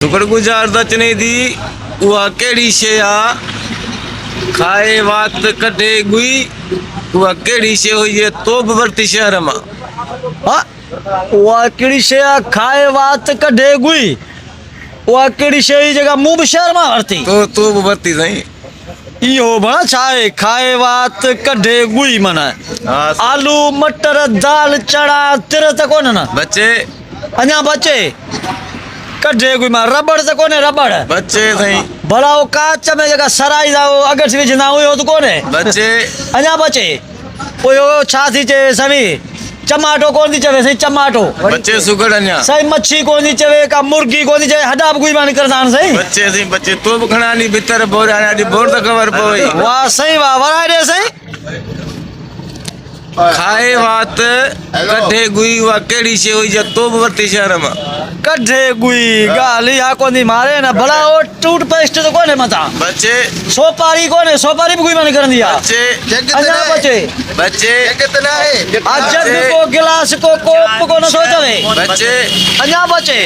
शुक्रगुजार दचने दी उहा केड़ी शे आ खाए वात कटे गुई उहा केड़ी शे हुई है तोब वर्ती शहर मा हाँ उहा केड़ी शे आ खाए वात कढे गुई उहा केड़ी शे जी जगह मुंह शहर मां वरती तो तोब वर्ती सही इहो बणा छाए खाए वात कढे गुई मना हाँ आलू मटर दाल चड़ा तिर त कोन ना बच्चे अञा बचे कढे गुई मां रबड़ त कोने रबड़ बच्चे सही भला वो काच में जगह सराई दा वो अगर से विझंदा हुयो त कोने बच्चे अञा बचे ओयो छा थी चे समी टमाटो कोन थी चवे सही टमाटो बच्चे सुगड़ अन्या सही मच्छी कोन थी चवे का मुर्गी कोन थी चवे हडा गुई मानी करदान सही बच्चे सही बच्चे तोब खणानी भीतर बोर आना दी बोर त खबर पई वाह सही वाह वराय दे सही खाए वात कटे गुई उहा केड़ी शे हुई है तोब वर्ती शहर मा कढे गुई गाली हा कोन थी मारे ना भला वो टूट पेस्ट तो कोने मता बच्चे सोपारी कोने सोपारी भी गुई मानी करंदी आ बच्चे अञा बचे बच्चे कितना है आ जग को गिलास को कोप को न सोचवे बच्चे अञा बचे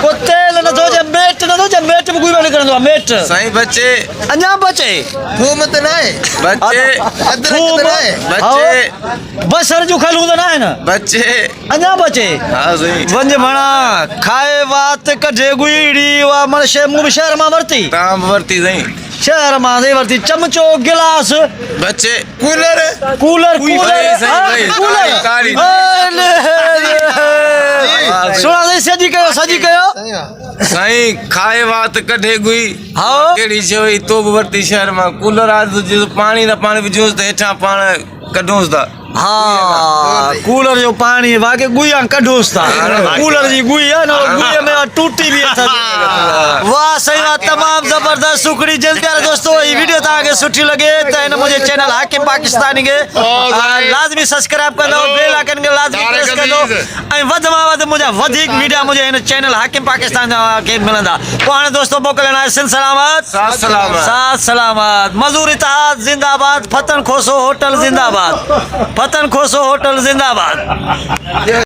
को तेल न सोचे मेट भी गुई मानी करंदो आ मेट सही बच्चे अञा बचे थूम कितना है बच्चे अदरक थूम कितना है बच्चे बसर जो खलू तो ना है ना बच्चे अञा बचे हाँ सही वंज भणा खाए वात कढे गुईड़ी वा मन शे मुंह शहर मां वरती ताम वर्ती सही शहर मां दे वरती चमचो गिलास बच्चे कूलर कूलर सही, कूलर सही, हाँ, सही, कूलर काली, सुना दे सजी कयो सही खाए वात कढे गुई हाँ। केड़ी शे हुई तोब वर्ती शहर में कूलर आज जो पानी दा पानी विझूस त हेठां पाण कढूस ता हाँ कूलर जो पानी वाके गुइया कढोस था कूलर जी गुइया ना गुइया में टूटी भी था वाह सही बात तमाम जबरदस्त सुखड़ी जल्दी आ दोस्तों ये वीडियो ता आगे सुठी लगे तो इन मुझे चैनल हाकिम पाकिस्तानी के लाजमी सब्सक्राइब कर दो बेल आइकन के लाजमी प्रेस कर दो ऐं वध मां वध मुझे वधिक वीडियो मुझे इन चैनल हाकिम पाकिस्तान के मिलंदा तो हाणे दोस्तों मोकलना है सिंध सलामत साथ सलामत मजदूर इत्तेहाद जिंदाबाद फतन खोसो होटल जिंदाबाद फतन खोसो होटल जिंदाबाद।